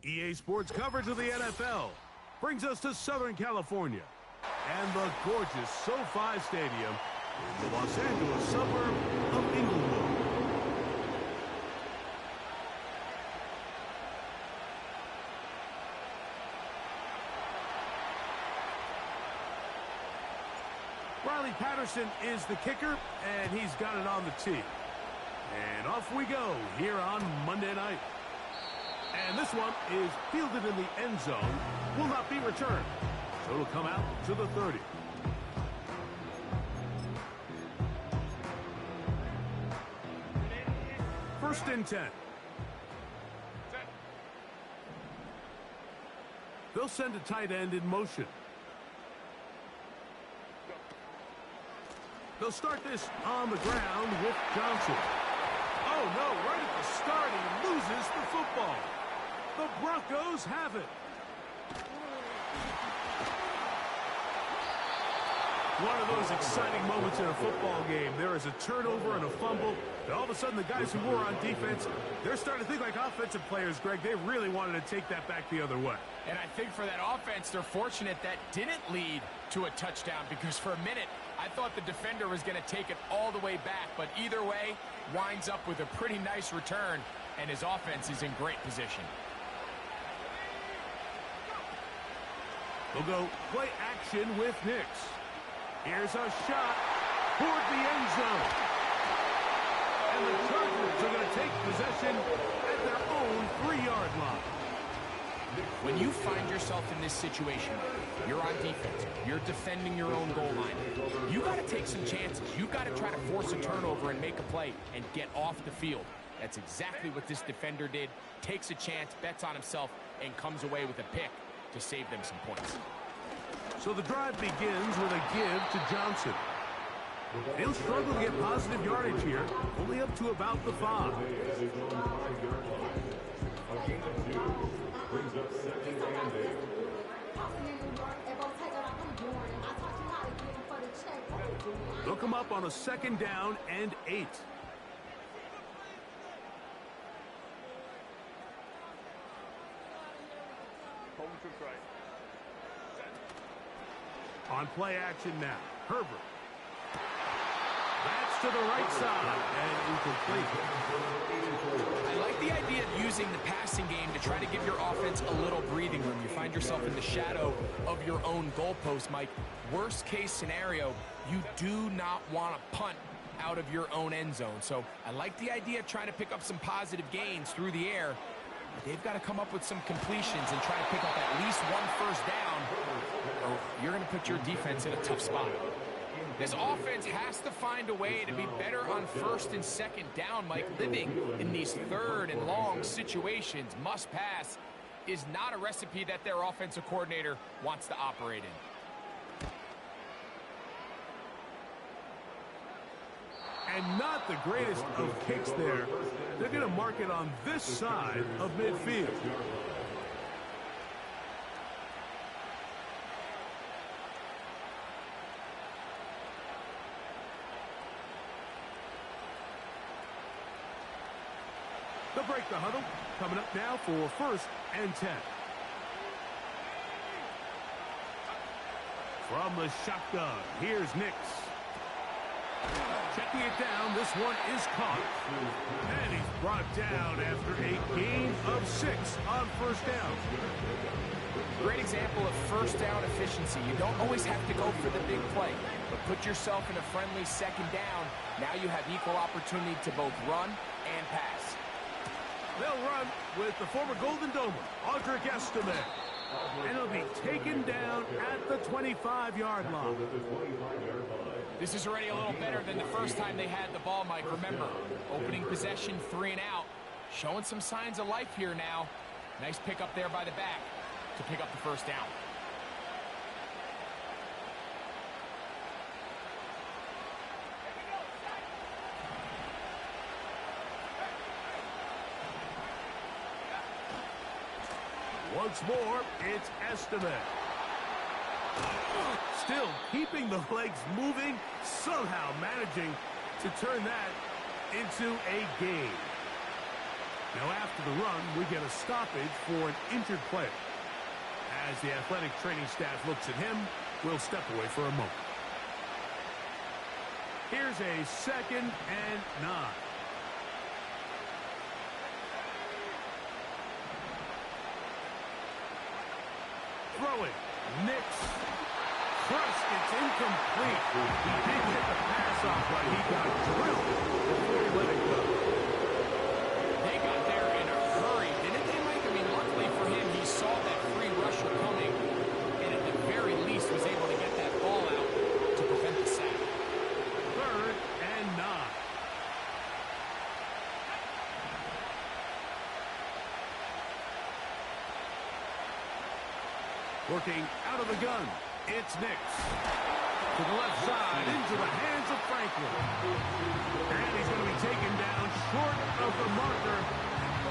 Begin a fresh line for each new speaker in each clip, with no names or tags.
EA Sports coverage of the NFL brings us to Southern California and the gorgeous SoFi Stadium in the Los Angeles suburb of Inglewood. Riley Patterson is the kicker, and he's got it on the tee. And off we go here on Monday night. And this one is fielded in the end zone, will not be returned. So it'll come out to the 30. First and 10. They'll send a tight end in motion. They'll start this on the ground with Johnson. Oh, no, right at the start, he loses the football. The Broncos have it. One of those exciting moments in a football game. There is a turnover and a fumble, and all of a sudden the guys who were on defense, they're starting to think like offensive players, Greg. They really wanted to take that back the other way.
And I think for that offense, they're fortunate that didn't lead to a touchdown, because for a minute, I thought the defender was going to take it all the way back, but either way, winds up with a pretty nice return, and his offense is in great position.
We'll go play action with Nix. Here's a shot toward the end zone. And the Chargers are going to take possession at their own 3-yard line.
When you find yourself in this situation, you're on defense, you're defending your own goal line, you got to take some chances. You got to try to force a turnover and make a play and get off the field. That's exactly what this defender did. Takes a chance, bets on himself, and comes away with a pick to save them some points.
So the drive begins with a give to Johnson. He'll struggle to get positive yardage here, only up to about the 5. They'll come up on a 2nd down and 8. On play action now, Herbert. That's to the right side and incomplete.
I like the idea of using the passing game to try to give your offense a little breathing room. You find yourself in the shadow of your own goalpost, Mike. Worst case scenario, you do not want to punt out of your own end zone. So I like the idea of trying to pick up some positive gains through the air. But they've got to come up with some completions and try to pick up at least one first down, or you're going to put your defense in a tough spot. This offense has to find a way to be better on 1st and 2nd down, Mike. Living in these 3rd and long situations, must pass, is not a recipe that their offensive coordinator wants to operate in.
And not the greatest of kicks there. They're going to mark it on this side of midfield. They'll break the huddle. Coming up now for 1st and 10. From the shotgun, here's Nix. Checking it down, this one is caught. And he's brought down after a gain of 6 on 1st down.
Great example of 1st down efficiency. You don't always have to go for the big play, but put yourself in a friendly 2nd down. Now you have equal opportunity to both run and pass.
They'll run with the former Golden Domer, Audric Estime. And he'll be taken down at the 25-yard line.
This is already a little better than the first time they had the ball, Mike. Remember, opening possession, 3 and out. Showing some signs of life here now. Nice pick up there by the back to pick up the 1st down.
Once more, it's Estime. Still keeping the legs moving, somehow managing to turn that into a gain. Now after the run, we get a stoppage for an injured player. As the athletic training staff looks at him, we'll step away for a moment. Here's a 2nd and 9. Throwing. Nix. Crushed. It's incomplete. He did get the pass off, but he got drilled before he let it go.
They got there in a hurry, didn't they, Mike? I mean, luckily for him, he saw that free rusher coming, and at the very least was able to get that ball out to prevent the sack.
3rd and 9. Working out of the gun, it's Nix. To the left side, into the hands of Franklin. And he's going to be taken down short of the marker.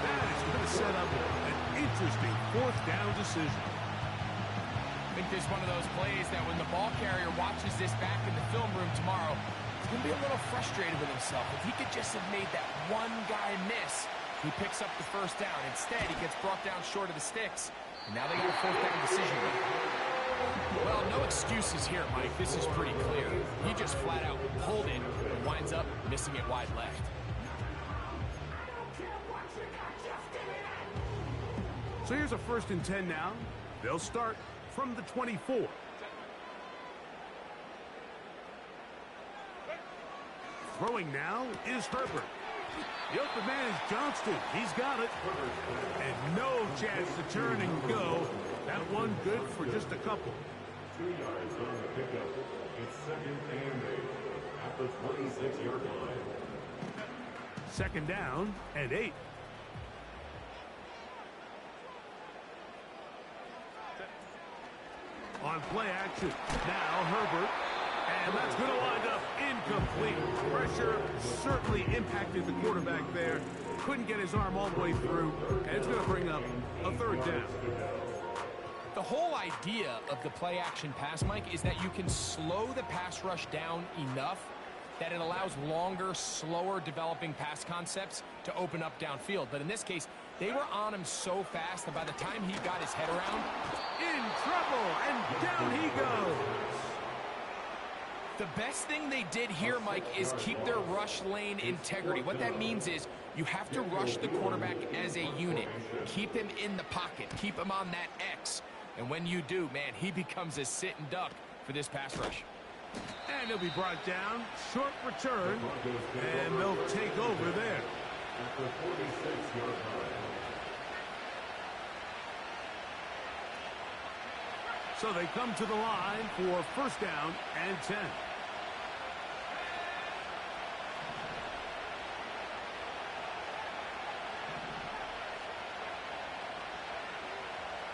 That is going to set up an interesting 4th down decision.
I think there's one of those plays that when the ball carrier watches this back in the film room tomorrow, he's going to be a little frustrated with himself. If he could just have made that one guy miss, he picks up the 1st down. Instead, he gets brought down short of the sticks. And now they got a 4th down decision. Well, no excuses here, Mike. This is pretty clear. He just flat out pulled it and winds up missing it wide left.
So here's a 1st and 10 now. They'll start from the 24. Throwing now is Herbert. The open man is Johnston. He's got it. And no chance to turn and go. That one good for just a couple.
2 yards on the pickup. It's 2nd and 8 at the 26-yard line.
2nd down and 8. On play action. Now Herbert. And that's going to wind up incomplete. Pressure certainly impacted the quarterback there. Couldn't get his arm all the way through. And it's going to bring up a 3rd down.
The whole idea of the play-action pass, Mike, is that you can slow the pass rush down enough that it allows longer, slower developing pass concepts to open up downfield. But in this case, they were on him so fast that by the time he got his head around,
in trouble, and down he goes.
The best thing they did here, Mike, is keep their rush lane integrity. What that means is you have to rush the quarterback as a unit. Keep him in the pocket. Keep him on that X. And when you do, man, he becomes a sitting duck for this pass rush.
And he'll be brought down. Short return. And they'll take over there.
At the 46-yard line.
So they come to the line for 1st down and 10.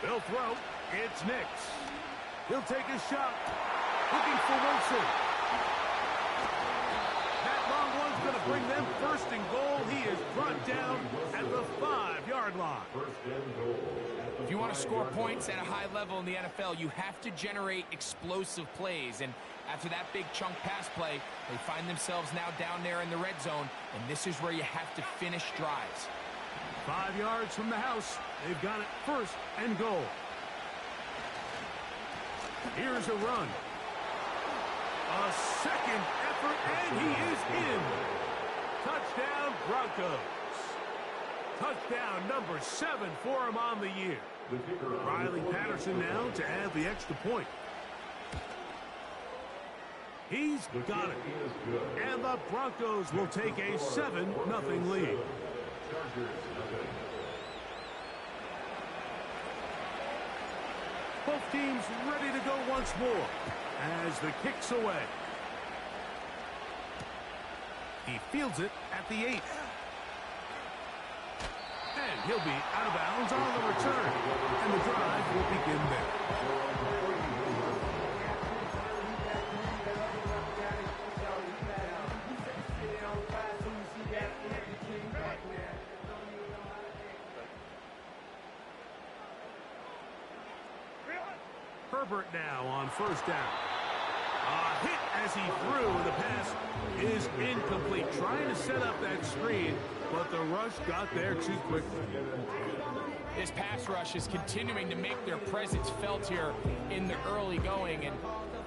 They'll throw. It's Nix. He'll take a shot. Looking for Wilson. That long one's going to bring them 1st and goal. He is brought down at the 5-yard line.
1st and goal.
If you want to score points at a high level in the NFL, you have to generate explosive plays. And after that big chunk pass play, they find themselves now down there in the red zone. And this is where you have to finish drives.
5 yards from the house. They've got it 1st and goal. Here's a run. A 2nd effort, and he is in. Touchdown, Broncos. Touchdown number 7 for him on the year. Riley Patterson now to add the extra point. He's got it. And the Broncos will take a 7-0 lead. Both teams ready to go once more as the kick's away. He fields it at the 8. And he'll be out of bounds on the return. And the drive will begin there. Herbert now on 1st down. Hit as he threw, and the pass is incomplete. Trying to set up that screen, but the rush got there too quickly.
This pass rush is continuing to make their presence felt here in the early going. And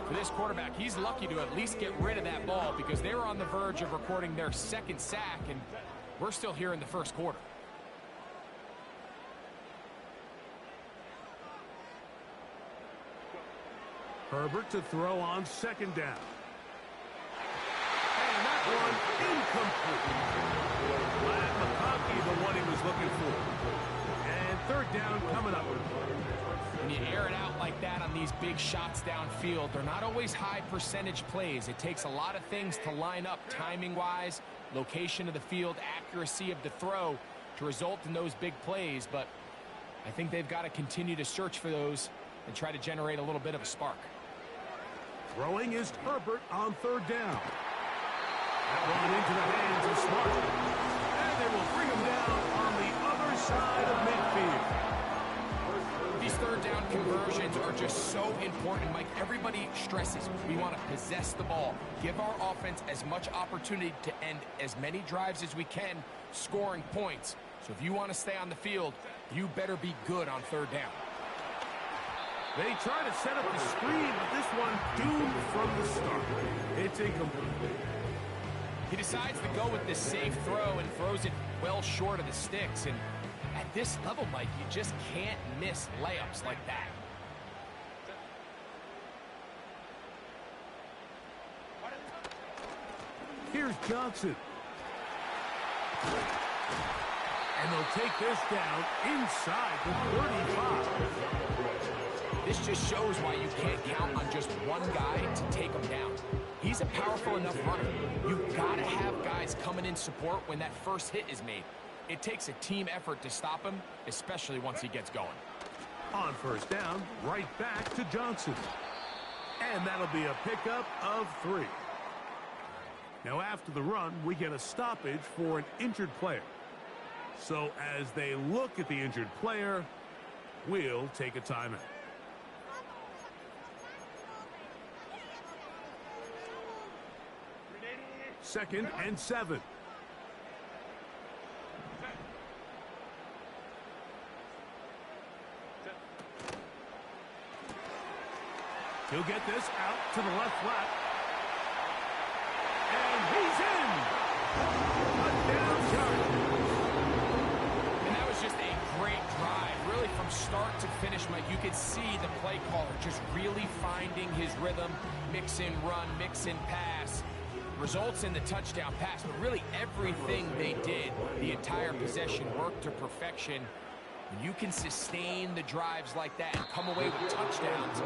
for this quarterback, he's lucky to at least get rid of that ball because they were on the verge of recording their second sack, and we're still here in the first quarter.
Herbert to throw on second down. And that one incomplete. Glad McConkey, the one he was looking for. And third down coming up.
When you air it out like that on these big shots downfield, they're not always high percentage plays. It takes a lot of things to line up timing-wise, location of the field, accuracy of the throw to result in those big plays. But I think they've got to continue to search for those and try to generate a little bit of a spark.
Throwing is Herbert on third down. That one into the hands of Smart. And they will bring him down on the other side of midfield.
These third down conversions are just so important, Mike. Everybody stresses we want to possess the ball, give our offense as much opportunity to end as many drives as we can, scoring points. So if you want to stay on the field, you better be good on third down.
They try to set up the screen, but this one doomed from the start. It's incomplete.
He decides to go with this safe throw and throws it well short of the sticks. And at this level, Mike, you just can't miss layups like that.
Here's Johnson. And they'll take this down inside the 35.
This just shows why you can't count on just one guy to take him down. He's a powerful enough runner. You've got to have guys coming in support when that first hit is made. It takes a team effort to stop him, especially once he gets going.
On first down, right back to Johnson. And that'll be a pickup of 3. Now after the run, we get a stoppage for an injured player. So as they look at the injured player, we'll take a timeout. Second and 7. He'll get this out to the left flat. And he's in! Touchdown Chargers.
And that was just a great drive. Really from start to finish, Mike, you could see the play caller just really finding his rhythm. Mix in run, mix in pass. Results in the touchdown pass, but really everything they did, the entire possession worked to perfection. When you can sustain the drives like that and come away with touchdowns,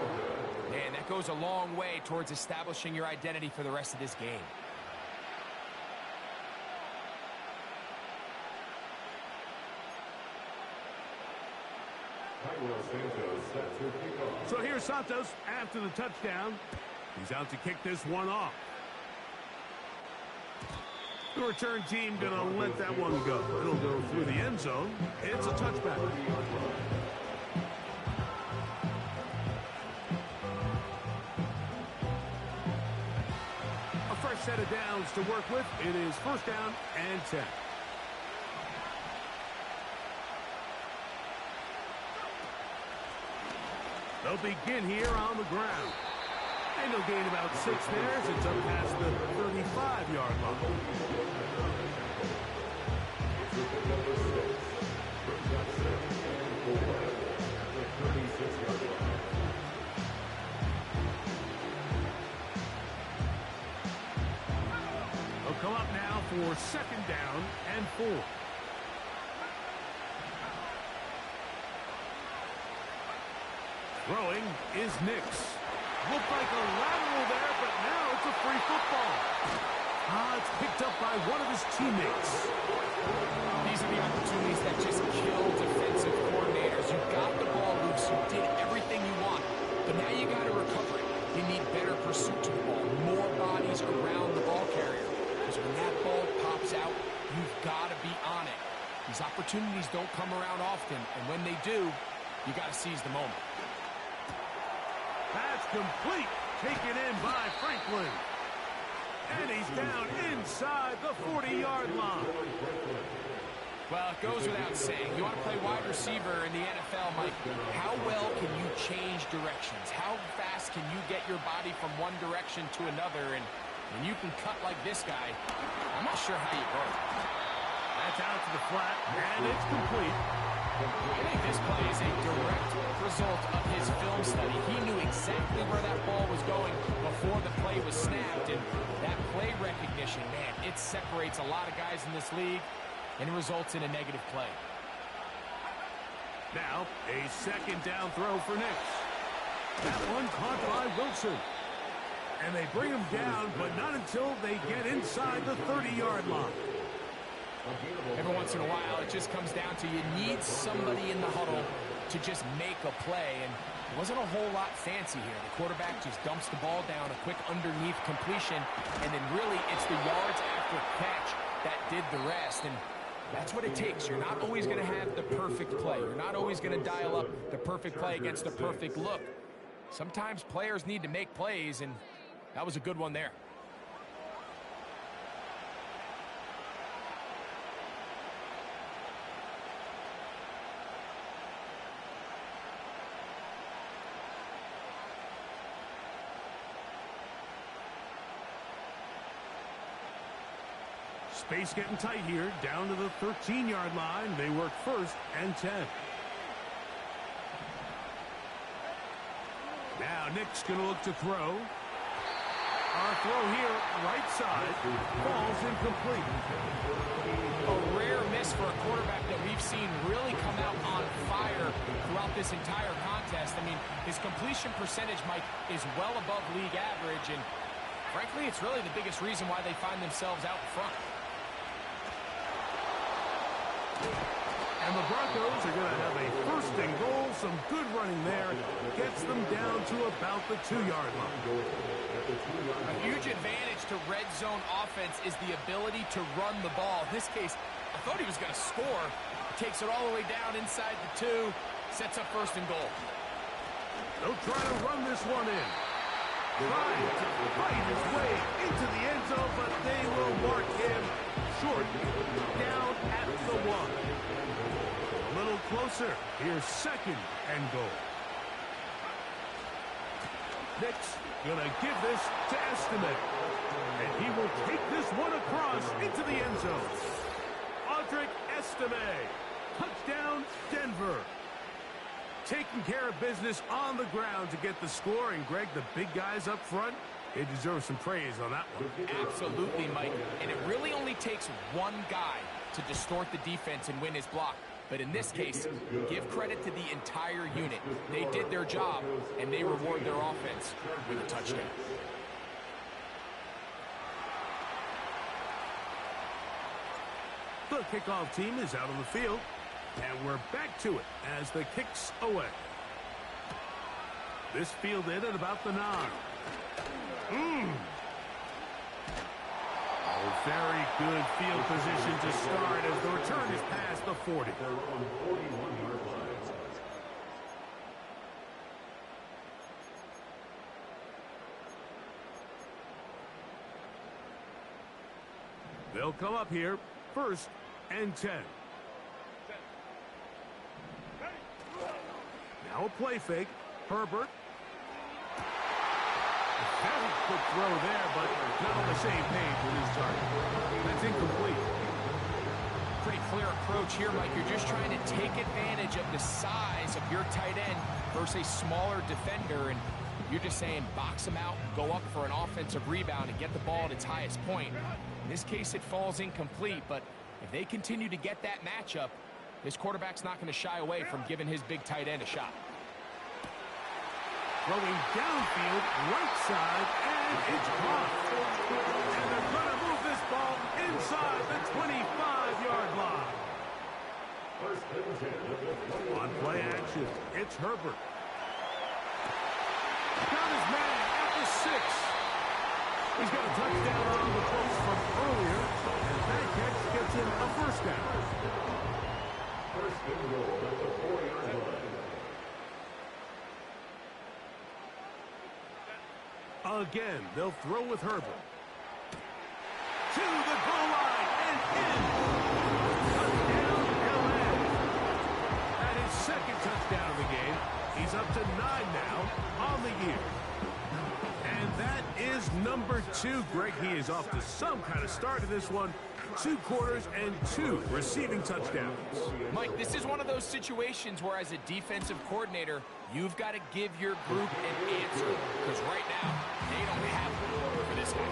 man, that goes a long way towards establishing your identity for the rest of this game.
So here's Santos after the touchdown. He's out to kick this one off. The return team going to let that one go. It'll go through the end zone. It's a touchback. A fresh set of downs to work with. It is first down and 10. They'll begin here on the ground. And they'll gain about 6 there as it's up past the 35-yard line. They'll come up now for second down and 4. Throwing is Nix. Looked like a lateral there, but now it's a free football. It's picked up by one of his teammates.
These are the opportunities that just kill defensive coordinators. You got the ball loose, you did everything you want, but now you got to recover it. You need better pursuit to the ball, more bodies around the ball carrier. Because when that ball pops out, you've got to be on it. These opportunities don't come around often, and when they do, you got to seize the moment.
That's complete to taken in by Franklin. And he's down inside the 40-yard line.
Well, it goes without saying. You want to play wide receiver in the NFL, Mike. How well can you change directions? How fast can you get your body from one direction to another? And when you can cut like this guy, I'm not sure how you guard.
That's out to the flat, and it's complete.
I think this play is a direct result of his film study. He knew exactly where that ball was going before the play was snapped. And that play recognition, man, it separates a lot of guys in this league and results in a negative play.
Now, a second down throw for Nix. That one caught by Wilson. And they bring him down, but not until they get inside the 30-yard line.
Every once in a while, it just comes down to you need somebody in the huddle to just make a play. And it wasn't a whole lot fancy here. The quarterback just dumps the ball down, a quick underneath completion, and then really it's the yards after catch that did the rest. And that's what it takes. You're not always going to have the perfect play. You're not always going to dial up the perfect play against the perfect look. Sometimes players need to make plays, and that was a good one there.
Space getting tight here, down to the 13-yard line. They work first and 10. Now Nick's going to look to throw. Our throw here, right side, falls incomplete.
A rare miss for a quarterback that we've seen really come out on fire throughout this entire contest. I mean, his completion percentage, Mike, is well above league average, and frankly, it's really the biggest reason why they find themselves out in front.
And the Broncos are going to have a first and goal. Some good running there. Gets them down to about the 2-yard line.
A huge advantage to red zone offense is the ability to run the ball. In this case, I thought he was going to score. Takes it all the way down inside the 2. Sets up first and goal.
They'll try to run this one in. Trying to fight his way into the end zone, but they will mark him short, down at the 1. A little closer. Here's second and goal. Nick's going to give this to Estimate. And he will take this one across into the end zone. Audric Estime. Touchdown, Denver. Taking care of business on the ground to get the score. And, Greg, the big guys up front, they deserve some praise on that one.
Absolutely, Mike. And it really only takes one guy to distort the defense and win his block. But in this case, give credit to the entire unit. They did their job, and they reward their offense with a touchdown.
The kickoff team is out on the field. And we're back to it as the kick's away. This fielded at about the 9. Oh, very good field position to start as the return is past the 40.
They're on 41-yard line.
They'll come up here, first and 10. Now a play fake. Herbert. Very good throw there, but not on the same page with his target. That's incomplete.
Pretty clear approach here, Mike. You're just trying to take advantage of the size of your tight end versus a smaller defender, and you're just saying box him out, go up for an offensive rebound, and get the ball at its highest point. In this case, it falls incomplete, but if they continue to get that matchup, this quarterback's not going to shy away from giving his big tight end a shot.
Throwing downfield, right side, and it's caught. And they're going to move this ball inside the 25-yard line. On play action, it's Herbert. Got his man at the 6. He's got a touchdown on the post from earlier, and that catch gets him a first down.
First and goal at the 4-yard line.
Again, they'll throw with Herbert. To the goal line and in. Touchdown, LA. At his second touchdown of the game. He's up to 9 now on the year. And that is number 2. Greg, he is off to some kind of start in this one. 2 quarters and 2 receiving touchdowns.
Mike, this is one of those situations where as a defensive coordinator, you've got to give your group an answer. Because right now, they don't have one for this guy.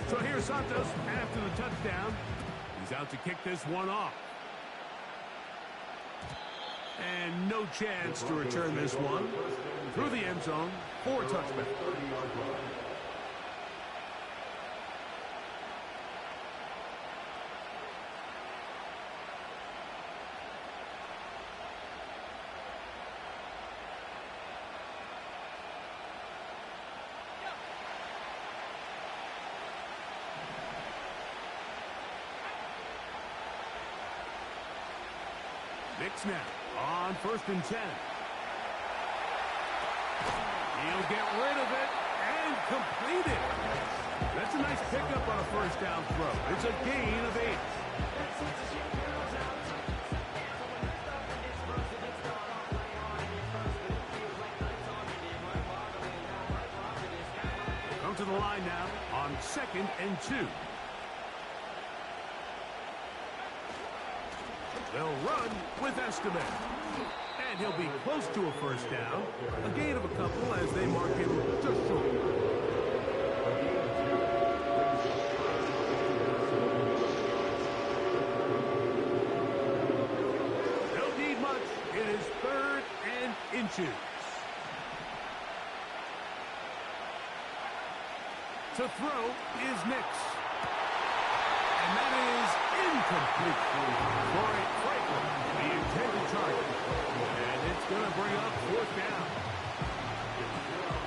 So here's Santos after the touchdown. He's out to kick this one off. And no chance to return this one through the end zone for a touchback. Nick snap on 1st and 10. He'll get rid of it and complete it. That's a nice pickup on a 1st down throw. It's a gain of 8. Come to the line now on 2nd and 2. They'll run with Esteban. And he'll be close to a 1st down. A gain of a couple as they mark him just short. Don't need much. It is 3rd and inches. To throw is Nix. And that is incomplete for a Franklin, the intended target. And it's going to bring up 4th down.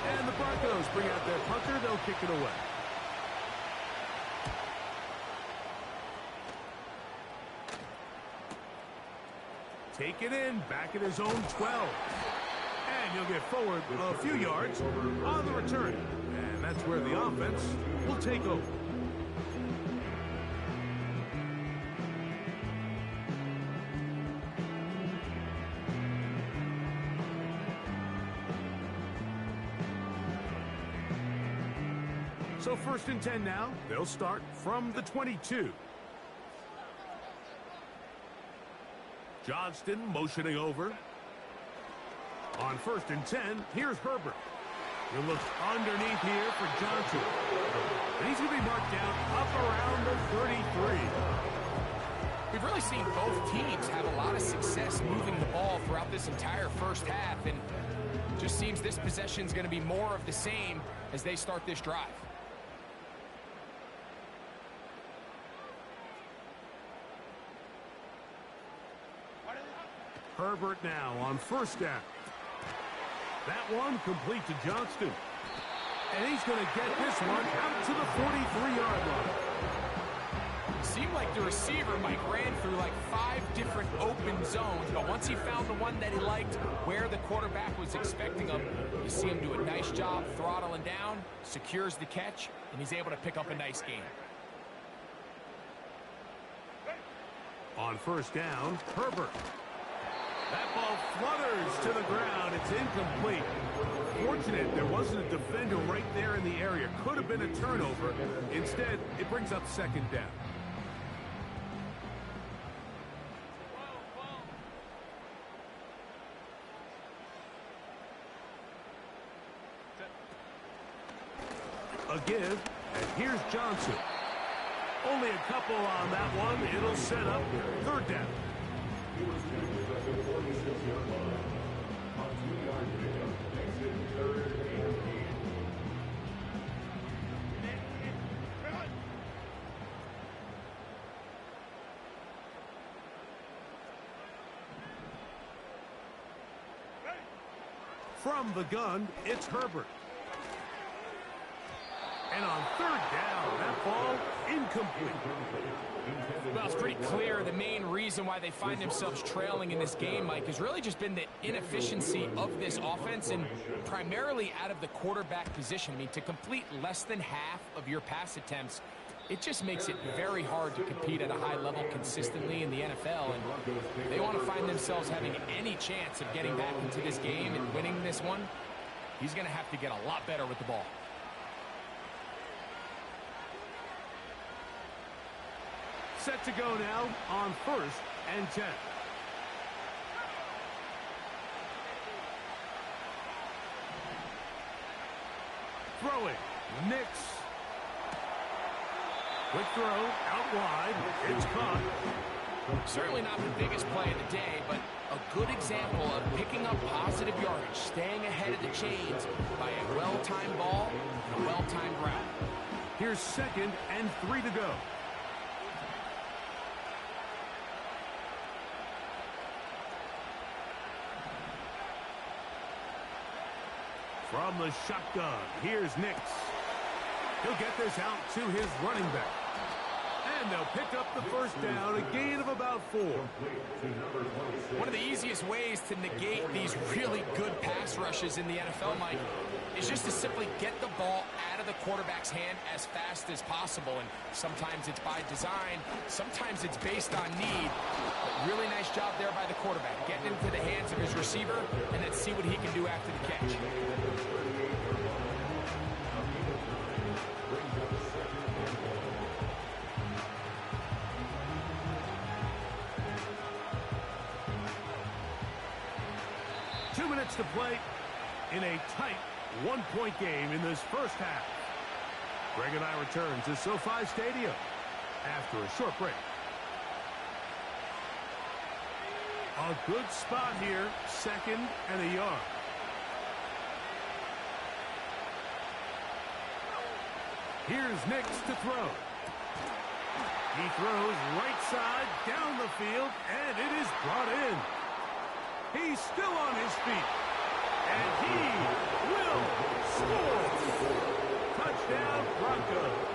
And the Broncos bring out their punter. They'll kick it away. Take it in, back at his own 12. And he'll get forward a few yards on the return. And that's where the offense will take over. So 1st and 10 now. They'll start from the 22. Johnston motioning over. On 1st and 10, here's Herbert. He'll look underneath here for Johnson. And he's going to be marked down up around the 33.
We've really seen both teams have a lot of success moving the ball throughout this entire 1st half. And it just seems this possession is going to be more of the same as they start this drive.
Herbert now on 1st down. That one complete to Johnston. And he's going to get this one out to the 43-yard line.
Seemed like the receiver, Mike, ran through like 5 different open zones, but once he found the one that he liked, where the quarterback was expecting him, you see him do a nice job throttling down, secures the catch, and he's able to pick up a nice gain.
On 1st down, Herbert. That ball flutters to the ground. It's incomplete. Fortunate there wasn't a defender right there in the area. Could have been a turnover. Instead, it brings up 2nd down. A give, and here's Johnson. Only a couple on that one. It'll set up 3rd down. From the gun, it's Herbert. And on third down, that ball incomplete.
Well, it's pretty clear the main reason why they find themselves trailing in this game, Mike, has really just been the inefficiency of this offense and primarily out of the quarterback position. I mean, to complete less than half of your pass attempts, it just makes it very hard to compete at a high level consistently in the NFL. And if they want to find themselves having any chance of getting back into this game and winning this one, he's going to have to get a lot better with the ball.
Set to go now on 1st and 10. Throwing. Nix. Quick throw out wide. It's caught.
Certainly not the biggest play of the day, but a good example of picking up positive yardage, staying ahead of the chains by a well-timed ball and a well-timed route.
Here's 2nd and 3 to go. From the shotgun, here's Nix. He'll get this out to his running back. And they'll pick up the first down, a gain of about 4.
One of the easiest ways to negate these really good pass rushes in the NFL, Mike, is just to simply get the ball out of the quarterback's hand as fast as possible. And sometimes it's by design, sometimes it's based on need. But really nice job there by the quarterback, getting into the hands of his receiver, and then see what he can do after the catch.
2 minutes to play in a tight one-point game in this first half. Greg and I return to SoFi Stadium after a short break. A good spot here, 2nd and a yard. Here's Nix to throw. He throws right side down the field, and it is brought in. He's still on his feet, and he will score. Touchdown, Broncos.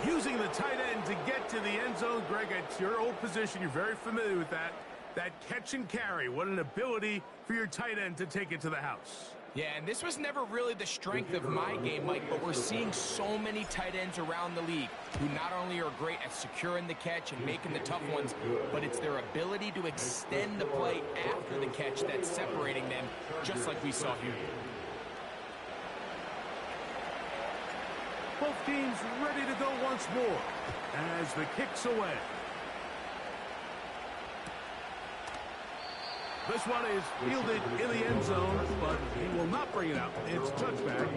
Using the tight end to get to the end zone, Greg, it's your old position. You're very familiar with that. That catch and carry, what an ability for your tight end to take it to the house.
Yeah, and this was never really the strength of my game, Mike, but we're seeing so many tight ends around the league who not only are great at securing the catch and making the tough ones, but it's their ability to extend the play after the catch that's separating them, just like we saw here.
Both teams ready to go once more as the kick's away. This one is fielded in the end zone, but he will not bring it out. It's touchback,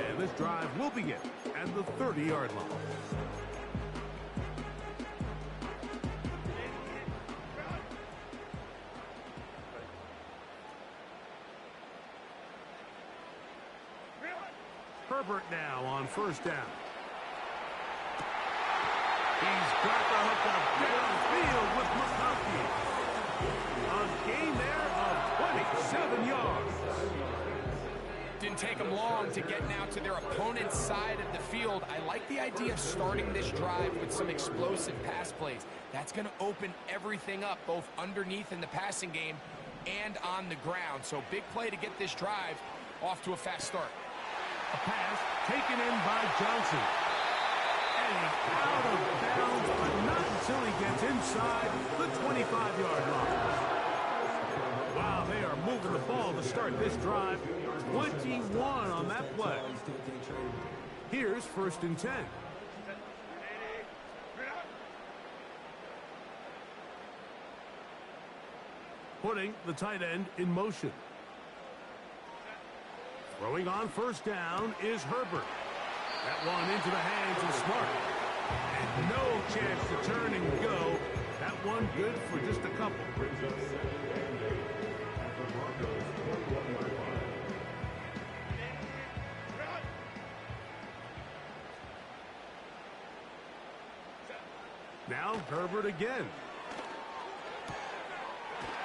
and this drive will begin at the 30-yard line. Herbert now on first down. He's got the hook up downfield with McConkey. A gain there of 27 yards.
Didn't take them long to get now to their opponent's side of the field. I like the idea of starting this drive with some explosive pass plays. That's going to open everything up, both underneath in the passing game and on the ground. So big play to get this drive off to a fast start.
A pass taken in by Johnson. And out of bounds, but not until he gets inside the 25-yard line. Wow, they are moving the ball to start this drive. 21 on that play. Here's 1st and 10. Putting the tight end in motion. Throwing on first down is Herbert. That one into the hands of Smart. And no chance to turn and go. That one good for just a couple. Now Herbert again.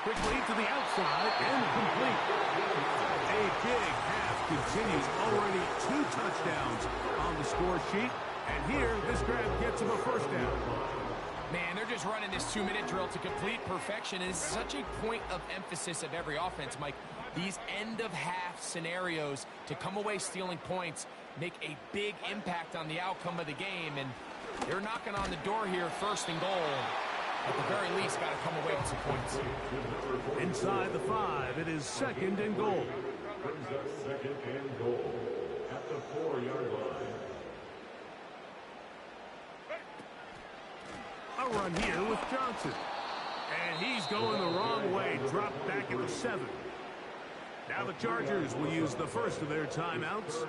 Quickly to the outside and complete. A big half continues. Already 2 touchdowns on the score sheet. And here, this grab gets him a first down.
Man, they're just running this 2-minute drill to complete perfection. And it's such a point of emphasis of every offense, Mike. These end-of-half scenarios to come away stealing points make a big impact on the outcome of the game. And they're knocking on the door here, first and goal. At the very least, got to come away with some points.
Inside the 5, it is second and goal.
Brings up second and goal at the 4-yard line.
A run here with Johnson. And he's going the wrong way. Dropped back at the 7. Now the Chargers will use the first of their timeouts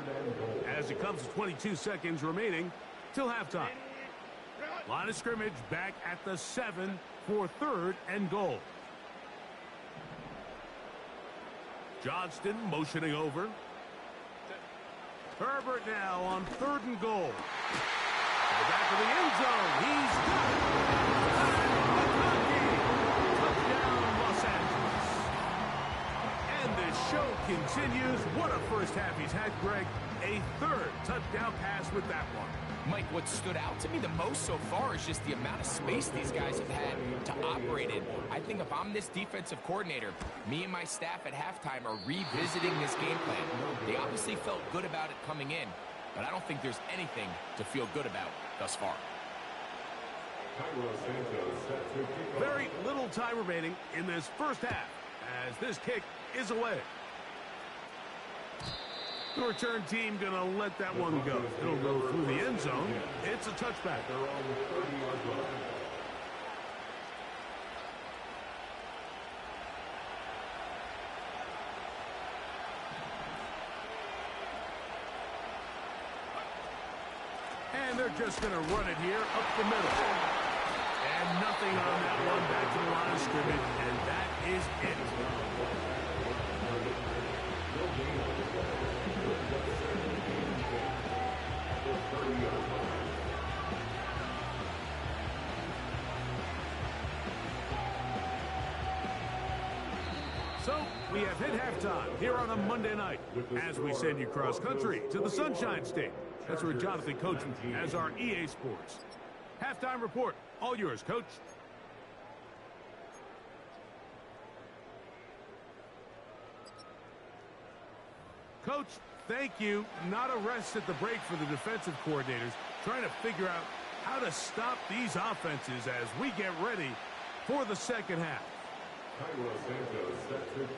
as it comes to 22 seconds remaining till halftime. Line of scrimmage back at the 7 for third and goal. Johnston motioning over. Herbert now on third and goal. To the back of the end zone. He's got it. Touchdown, Los Angeles. And the show continues. What a first half he's had, Greg. A third touchdown pass with that one.
Mike, what stood out to me the most so far is just the amount of space these guys have had to operate in. I think if I'm this defensive coordinator, me and my staff at halftime are revisiting this game plan. They obviously felt good about it coming in, but I don't think there's anything to feel good about thus far.
Very little time remaining in this first half as this kick is away. The return team going to let that one go. It'll go through the end zone. It's a touchback. And they're just going to run it here up the middle. And nothing on that one. Back to the line of scrimmage. And that is it. So, we have hit halftime here on a Monday night as we send you cross-country to the Sunshine State. That's where Jonathan coaches as our EA Sports. Halftime report. All yours, Coach. Coach, thank you. Not a rest at the break for the defensive coordinators, trying to figure out how to stop these offenses as we get ready for the second half.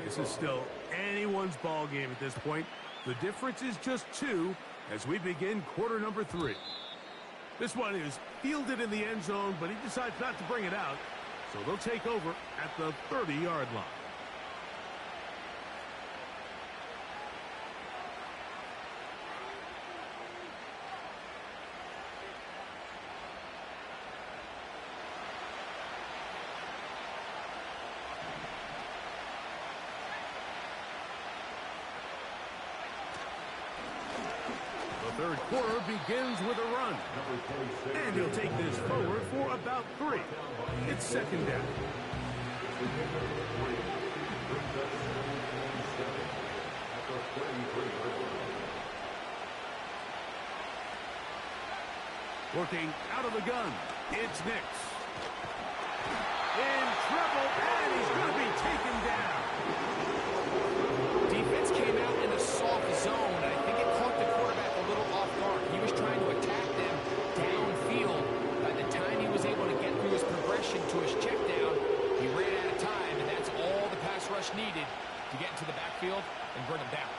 This is still anyone's ball game at this point. The difference is just 2 as we begin quarter number 3. This one is fielded in the end zone, but he decides not to bring it out. So they'll take over at the 30-yard line. Third quarter begins with a run. And he'll take this forward for about 3. It's second down. Working out of the gun, it's Nix. In trouble, and he's going to be taken down.
Defense came out in a soft zone, and I think it caught the quarterback a little off guard. He was trying to attack them downfield. By the time he was able to get through his progression to his check down, he ran out of time, and that's all the pass rush needed to get into the backfield and bring him down.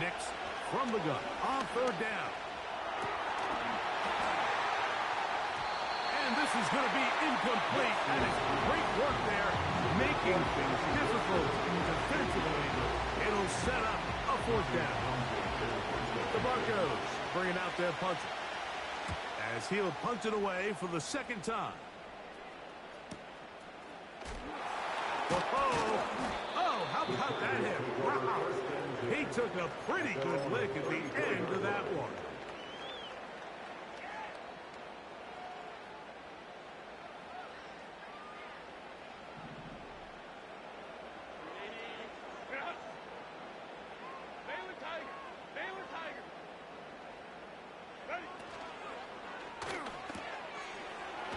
Nix from the gun on third down. And this is going to be incomplete. And it's great work there, making things difficult defensively. It'll set up a fourth down. The Broncos bringing out their punter as he'll punt it away for the second time. Oh, how about that hit? Wow. He took a pretty good lick at the end of that one.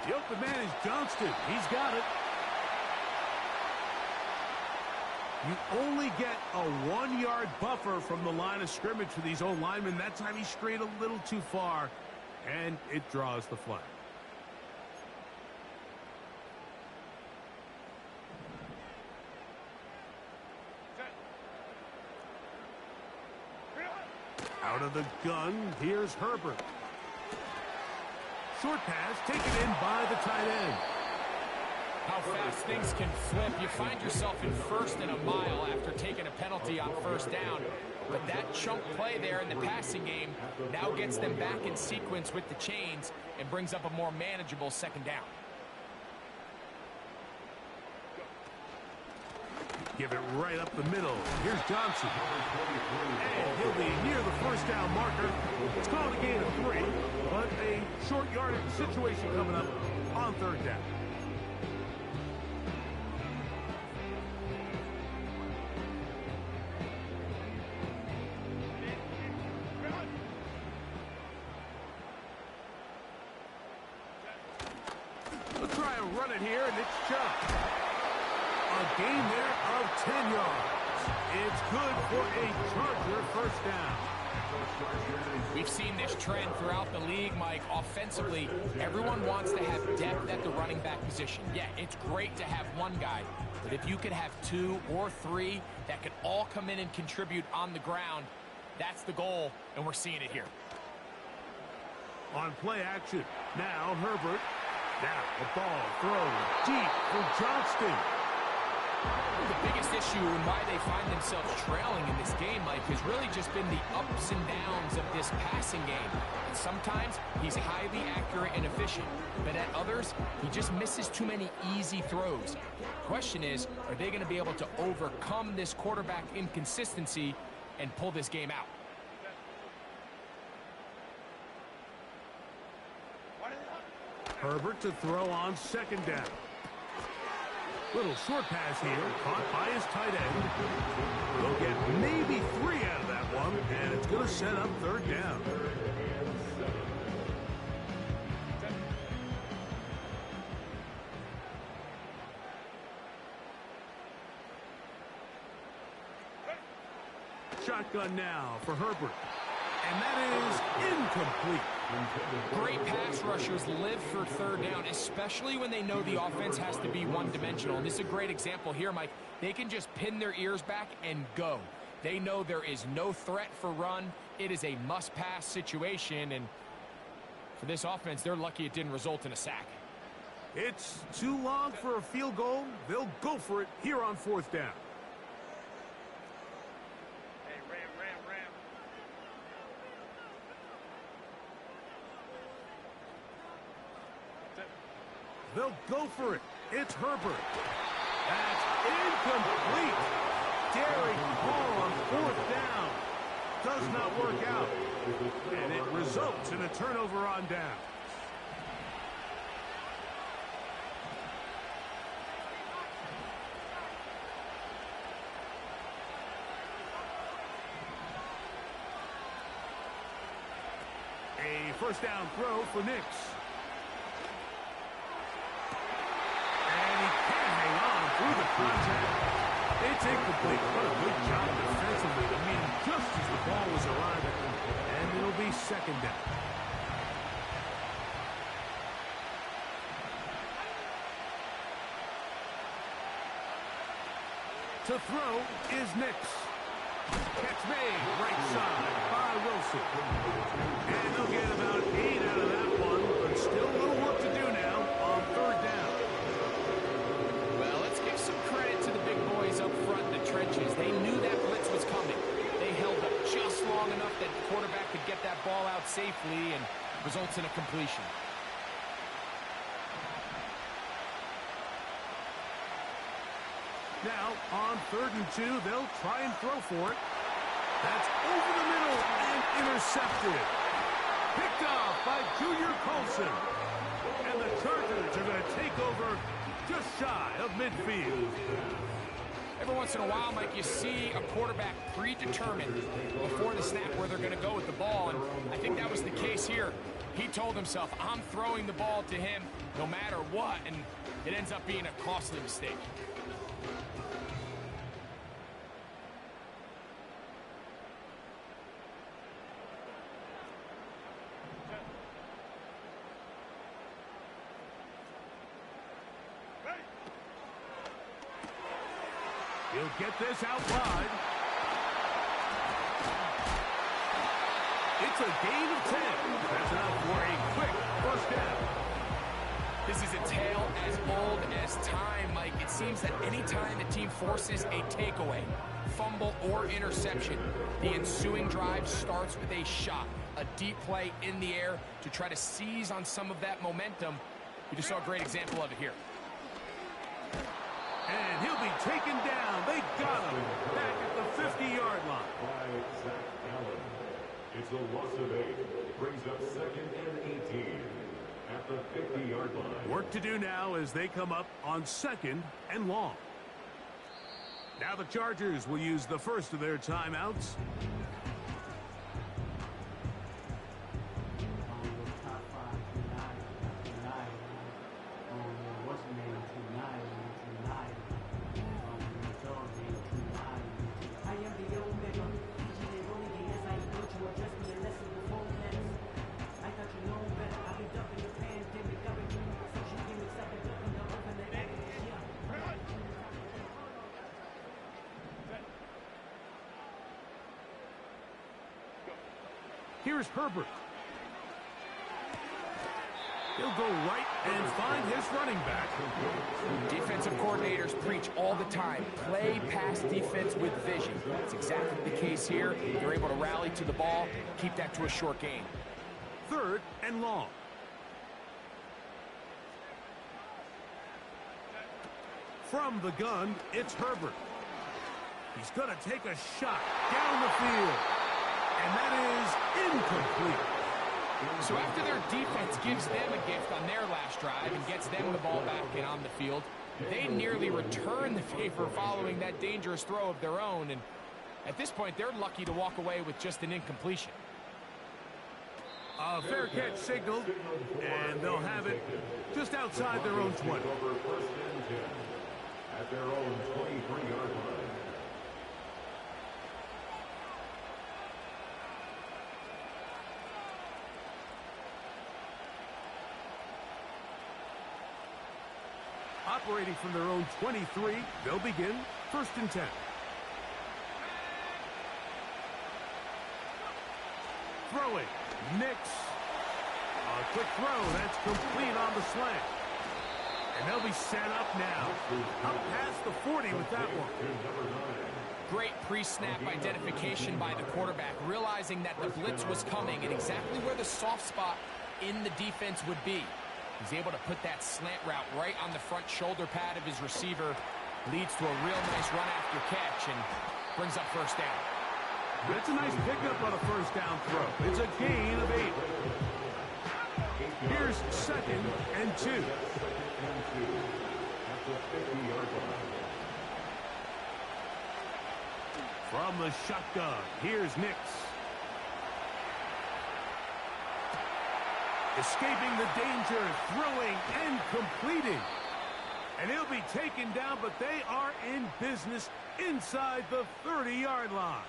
The open man is Johnston. He's got it. You only get a 1-yard buffer from the line of scrimmage for these old linemen. That time he strayed a little too far, and it draws the flag. Out of the gun, here's Herbert. Short pass taken in by the tight end.
How fast things can flip. You find yourself in first and a mile after taking a penalty on first down. But that chunk play there in the passing game now gets them back in sequence with the chains and brings up a more manageable second down.
Give it right up the middle. Here's Johnson. And he'll be near the first down marker. It's called a gain of 3, but a short yardage situation coming up on third down. Let's try and run it here, and it's chopped. A gain there of 10 yards. It's good for a Charger first down.
We've seen this trend throughout the league, Mike. Offensively, everyone wants to have depth at the running back position. Yeah, it's great to have one guy, but if you could have 2 or 3 that could all come in and contribute on the ground, that's the goal, and we're seeing it here.
On play action, now Herbert. Now the ball thrown deep for Johnston.
The biggest issue and why they find themselves trailing in this game, Mike, has really just been the ups and downs of this passing game. And sometimes he's highly accurate and efficient, but at others, he just misses too many easy throws. The question is, are they going to be able to overcome this quarterback inconsistency and pull this game out?
Herbert to throw on second down. Little short pass here, caught by his tight end. They'll get maybe 3 out of that one, and it's going to set up third down. Shotgun now for Herbert. And that is incomplete.
Great pass rushers live for third down, especially when they know the offense has to be one-dimensional. And this is a great example here, Mike. They can just pin their ears back and go. They know there is no threat for run. It is a must-pass situation, and for this offense, they're lucky it didn't result in a sack.
It's too long for a field goal. They'll go for it here on fourth down. They'll go for it. It's Herbert. That's incomplete. Daring call on fourth down. Does not work out. And it results in a turnover on down. A first down throw for Nix. Through the contact. It's incomplete. What a good job defensively. I mean, just as the ball was arriving. And it'll be second down. To throw is Nix. Catch made. Right side by Wilson. And they'll get about 8 out of that one. But still a little work to do now on third down.
Some credit to the big boys up front in the trenches. They knew that blitz was coming. They held up just long enough that the quarterback could get that ball out safely and results in a completion.
Now, on 3rd and 2, they'll try and throw for it. That's over the middle and intercepted. Picked off by Junior Colson. And the Chargers are going to take over just shy of midfield.
Every once in a while, Mike, you see a quarterback predetermined before the snap where they're going to go with the ball, and I think that was the case here. He told himself, I'm throwing the ball to him no matter what, and it ends up being a costly mistake.
He'll get this out wide. It's a gain of 10. That's enough for a quick first down.
This is a tale as old as time, Mike. It seems that any time a team forces a takeaway, fumble, or interception, the ensuing drive starts with a shot, a deep play in the air to try to seize on some of that momentum. We just saw a great example of it here.
And he'll be taken down. They got him back at the 50-yard line.
By Zach Allen. It's a loss of 8. Brings up 2nd and 18 at the 50-yard line.
Work to do now as they come up on 2nd and long. Now the Chargers will use the first of their timeouts. Here's Herbert. He'll go right and find his running back.
Defensive coordinators preach all the time, play pass defense with vision. That's exactly the case here. They're able to rally to the ball, keep that to a short gain.
3rd and long. From the gun, it's Herbert. He's going to take a shot down the field. And that is incomplete.
So after their defense gives them a gift on their last drive and gets them the ball back and on the field, they nearly return the favor following that dangerous throw of their own. And at this point, they're lucky to walk away with just an incompletion.
A fair catch signaled, and they'll have it just outside their own 20.
At their own 23-yard line.
Operating from their own 23, they'll begin 1st and 10. Throwing, Nix. A quick throw, that's complete on the slant. And they'll be set up now. Up past the 40 with that one.
Great pre-snap identification by the quarterback, realizing that the blitz was coming and exactly where the soft spot in the defense would be. He's able to put that slant route right on the front shoulder pad of his receiver. Leads to a real nice run after catch and brings up first down.
That's a nice pickup on a first down throw. It's a gain of 8. Here's 2nd and 2. From the shotgun, here's Nix. Escaping the danger, throwing and completing. And he'll be taken down, but they are in business inside the 30-yard line.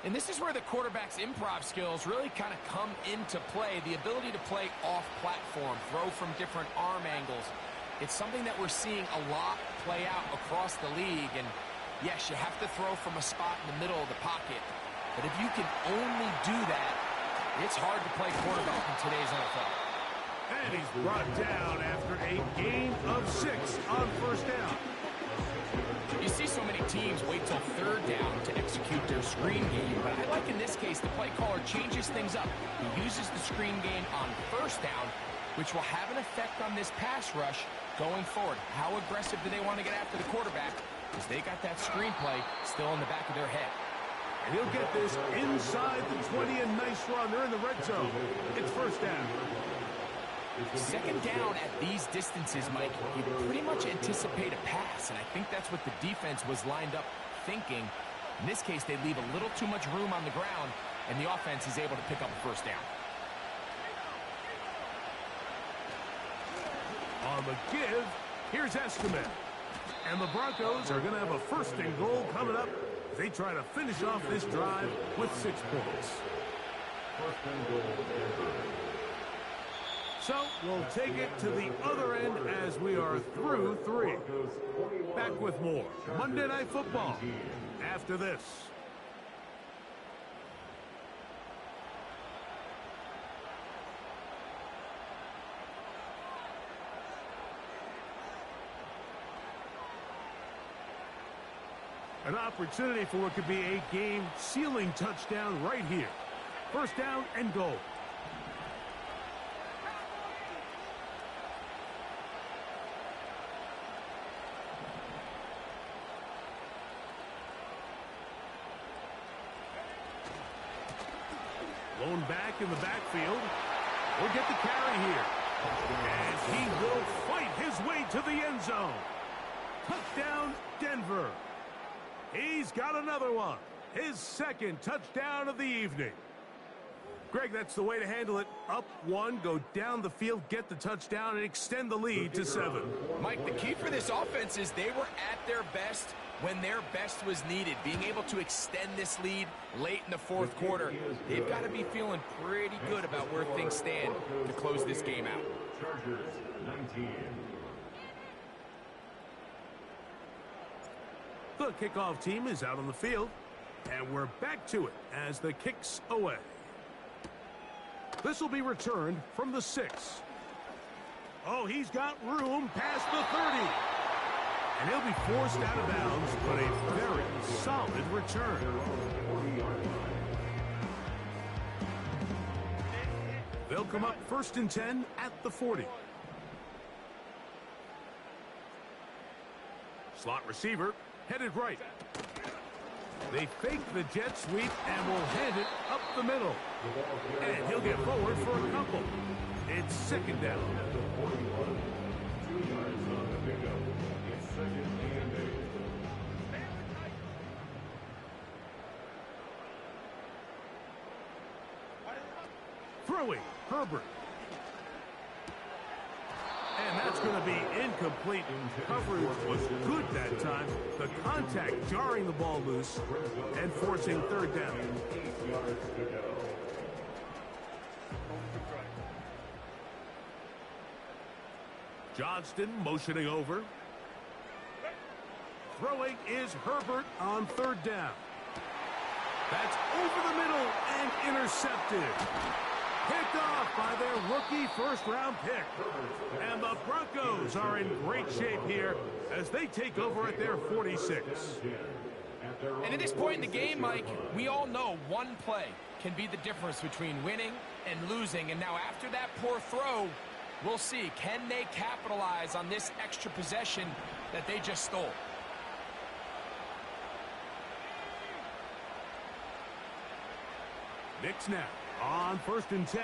And this is where the quarterback's improv skills really kind of come into play. The ability to play off-platform, throw from different arm angles. It's something that we're seeing a lot play out across the league. And yes, you have to throw from a spot in the middle of the pocket. But if you can only do that, it's hard to play quarterback in today's NFL.
And he's brought down after a gain of 6 on first down.
You see so many teams wait till 3rd down to execute their screen game, but I like in this case the play caller changes things up. He uses the screen game on 1st down, which will have an effect on this pass rush going forward. How aggressive do they want to get after the quarterback? Because they got that screen play still in the back of their head.
And he'll get this inside the 20, and nice run. They're in the red zone. It's first down.
2nd down at these distances, Mike, you pretty much anticipate a pass, and I think that's what the defense was lined up thinking. In this case, they leave a little too much room on the ground, and the offense is able to pick up a first down.
On the give, here's Escobar. And the Broncos are going to have a first and goal coming up. They try to finish off this drive with 6 points.
First and goal, Denver.
So we'll take it to the other end as we are through 3. Back with more Monday Night Football after this. An opportunity for what could be a game-sealing touchdown right here. First down and goal. Blown back in the backfield. We'll get the carry here. And he will fight his way to the end zone. Touchdown, Denver. He's got another one. His second touchdown of the evening. Greg, that's the way to handle it. Up 1, go down the field, get the touchdown, and extend the lead to 7.
Mike, the key for this offense is they were at their best when their best was needed. Being able to extend this lead late in the 4th quarter, they've got to be feeling pretty good about where things stand to close this game out.
Chargers, 19.
The kickoff team is out on the field, and we're back to it as the kick's away. This will be returned from the 6. Oh, he's got room past the 30. And he'll be forced out of bounds, but a very solid return. They'll come up first and 10 at the 40. Slot receiver headed right. They fake the jet sweep and will hand it up the middle. And he'll get forward for a couple. It's 2nd down.
2 yards on the pickup. It's 2nd and 8.
Throwing, Herbert. And that's going to be incomplete. Coverage was good that time. The contact jarring the ball loose and forcing 3rd down.
8 yards to go.
Johnston motioning over. Throwing is Herbert on 3rd down. That's over the middle and intercepted. Picked off by their rookie first-round pick. And the Broncos are in great shape here as they take over at their 46.
And at this point in the game, Mike, we all know one play can be the difference between winning and losing. And now after that poor throw, we'll see, can they capitalize on this extra possession that they just stole?
Knicks now on 1st and 10.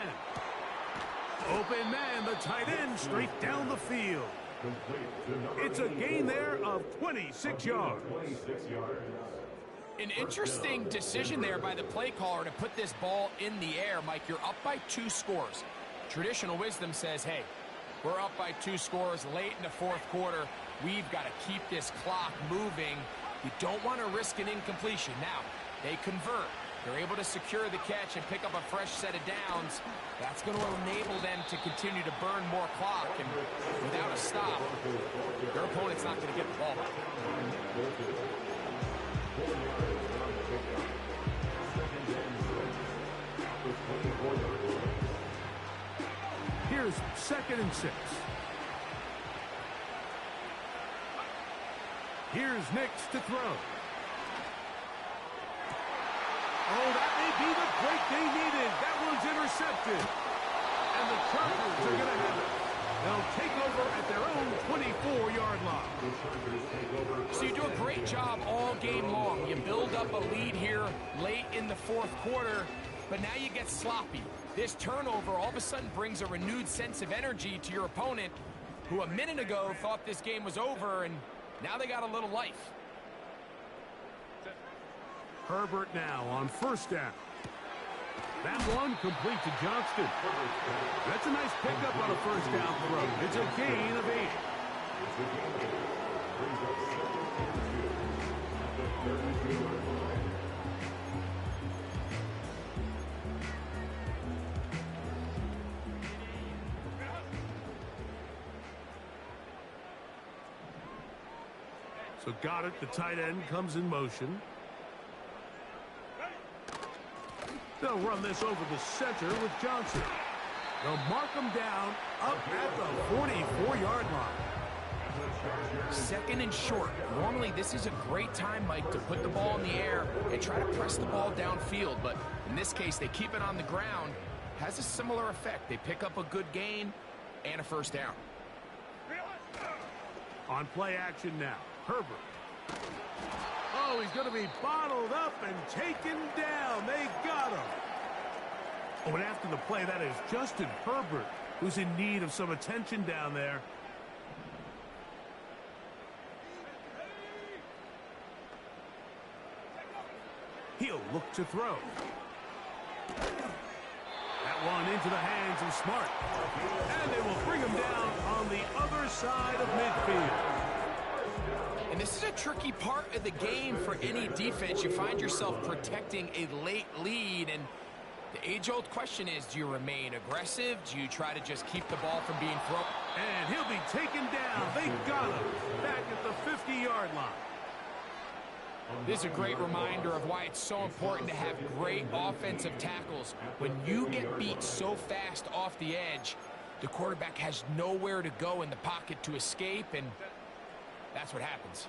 Open man, the tight end, straight down the field. It's a gain there of 26 yards.
26 yards.
An interesting decision there by the play caller to put this ball in the air. Mike, you're up by 2 scores. Traditional wisdom says, hey, we're up by 2 scores late in the 4th quarter. We've got to keep this clock moving. You don't want to risk an incompletion. Now, they convert. They're able to secure the catch and pick up a fresh set of downs. That's going to enable them to continue to burn more clock. And without a stop, their opponent's not going to get the ball back.
Here's 2nd and 6. Here's Knicks to throw. Oh, that may be the break they needed. That one's intercepted. And the Chargers are going to have it. They'll take over at their own 24-yard line.
So you do a great job all game long. You build up a lead here late in the 4th quarter, but now you get sloppy. This turnover all of a sudden brings a renewed sense of energy to your opponent, who a minute ago thought this game was over, and now they got a little life.
Herbert now on 1st down. That one complete to Johnston. That's a nice pickup on a first down throw. It's a gain of 8. So got it. The tight end comes in motion. They'll run this over the center with Johnson. They'll mark him down up at the 44-yard line.
Second and short. Normally, this is a great time, Mike, to put the ball in the air and try to press the ball downfield. But in this case, they keep it on the ground. Has a similar effect. They pick up a good gain and a first down.
On play action now, Herbert. Oh, he's going to be bottled up and taken down. They got him. Oh, and after the play, that is Justin Herbert, who's in need of some attention down there. He'll look to throw. That one into the hands of Smart. And they will bring him down on the other side of midfield.
And this is a tricky part of the game for any defense. You find yourself protecting a late lead, and the age-old question is, do you remain aggressive? Do you try to just keep the ball from being thrown?
And he'll be taken down. They got him back at the 50-yard line.
This is a great reminder of why it's so important to have great offensive tackles. When you get beat so fast off the edge, the quarterback has nowhere to go in the pocket to escape, and that's what happens.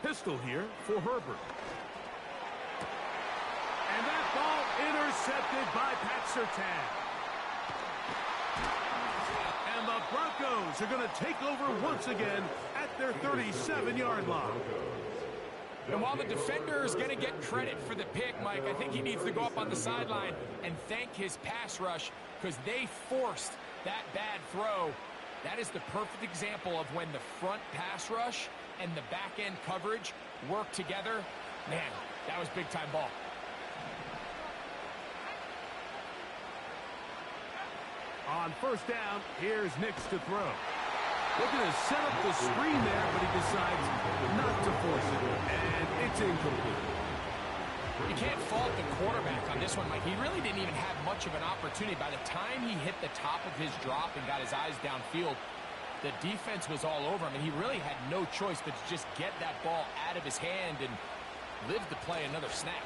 Pistol here for Herbert. And that ball intercepted by Pat Surtain. And the Broncos are going to take over once again at their 37-yard line.
And while the defender is going to get credit for the pick, Mike, I think he needs to go up on the sideline and thank his pass rush because they forced that bad throw. That is the perfect example of when the front pass rush and the back-end coverage work together. Man, that was big-time ball.
On first down, here's Nix to throw. Looking to set up the screen there, but he decides not to force it, and it's incomplete.
You can't fault the quarterback on this one, Mike. He really didn't even have much of an opportunity. By the time he hit the top of his drop and got his eyes downfield, the defense was all over him, and he really had no choice but to just get that ball out of his hand and live to play another snap.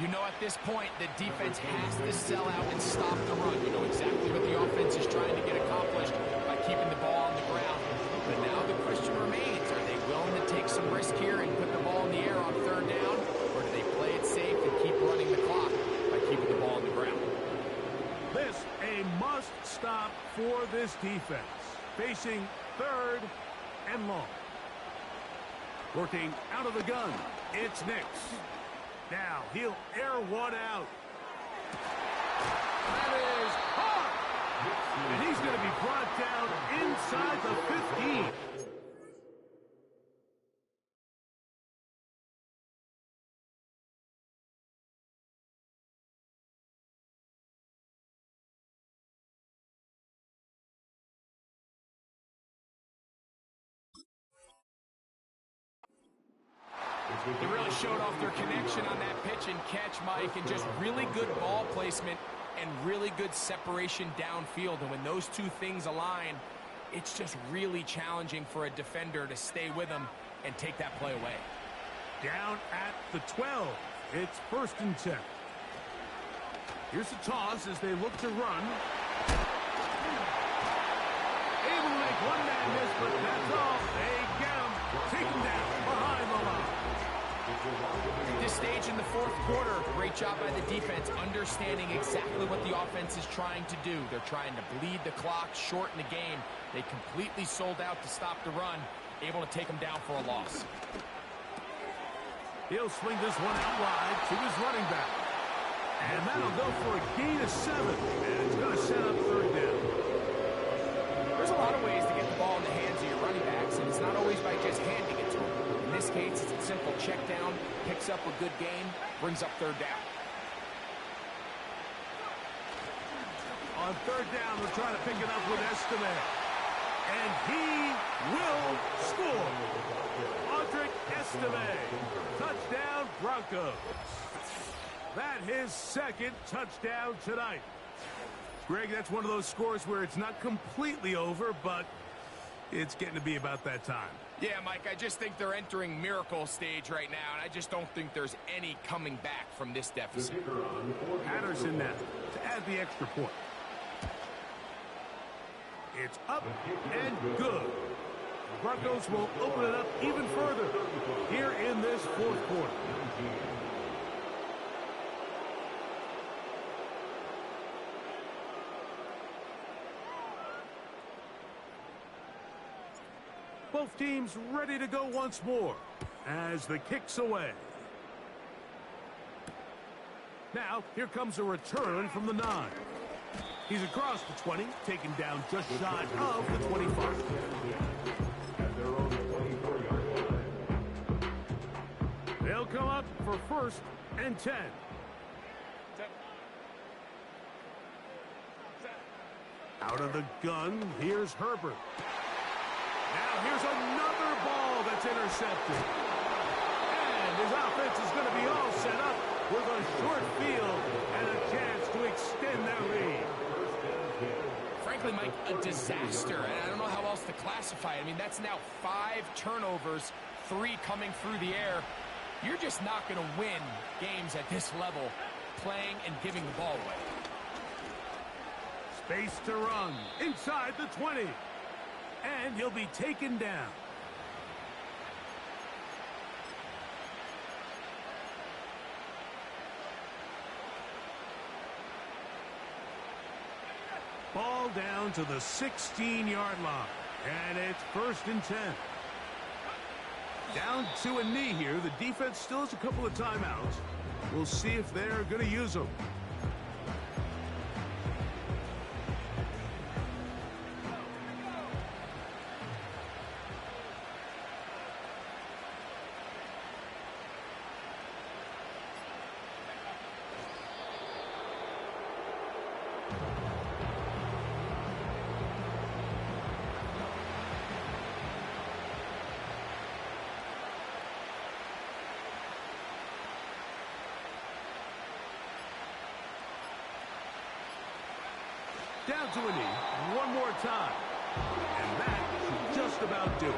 You know at this point, the defense has to sell out and stop the run. You know exactly what the offense is trying to get accomplished by keeping the ball on the ground. But now the question remains, are they willing to take some risk here and put the ball in the air on third down? Or do they play it safe and keep running the clock by keeping the ball on the ground?
This a must stop for this defense. Facing third and long. Working out of the gun, it's Nix. Now he'll air one out. That is hard. And he's going to be brought down inside the 15.
They really showed off their connection on that pitch and catch, Mike, and just really good ball placement and really good separation downfield. And when those two things align, it's just really challenging for a defender to stay with them and take that play away.
Down at the 12. It's first and 10. Here's a toss as they look to run. Able to make one man miss, but that's all. They get him. Take him down behind the line.
At this stage in the fourth quarter, great job by the defense, understanding exactly what the offense is trying to do. They're trying to bleed the clock, shorten the game. They completely sold out to stop the run, able to take them down for a loss.
He'll swing this one out wide to his running back. And that'll go for a gain of 7. And it's going to set up third down.
There's a lot of ways to get the ball in the hands of your running backs, and it's not always by just handing it to them. In this case, it's a simple check down, picks up a good gain, brings up third down.
On third down, we're trying to pick it up with Estime. And he will score. Audric Estime. Touchdown, Broncos. That his second touchdown tonight. Greg, that's one of those scores where it's not completely over, but it's getting to be about that time.
Yeah, Mike, I just think they're entering miracle stage right now, and I just don't think there's any coming back from this deficit.
Patterson now to add the extra point. It's up and good. The Broncos will open it up even further here in this fourth quarter. Both teams ready to go once more as the kick's away. Now, here comes a return from the 9. He's across the 20, taken down just shy of the 25. They'll come up for 1st and 10. Out of the gun, here's Herbert. Now here's another ball that's intercepted. And his offense is going to be all set up with a short field and a chance to extend their lead.
Frankly, Mike, a disaster. And I don't know how else to classify it. I mean, that's now 5 turnovers, 3 coming through the air. You're just not going to win games at this level playing and giving the ball away.
Space to run inside the 20. And he'll be taken down. Ball down to the 16-yard line. And it's 1st and 10. Down to a knee here. The defense still has a couple of timeouts. We'll see if they're going to use them. Down to a knee one more time. And that should just about do it.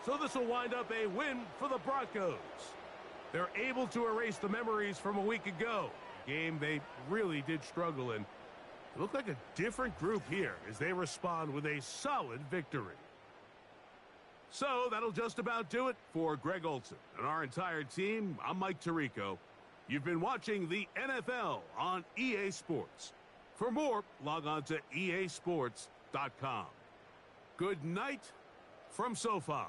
So this will wind up a win for the Broncos. They're able to erase the memories from a week ago. A game they really did struggle in. It looked like a different group here as they respond with a solid victory. So that'll just about do it for Greg Olsen and our entire team. I'm Mike Tirico. You've been watching the NFL on EA Sports. For more, log on to easports.com. Good night from SoFi.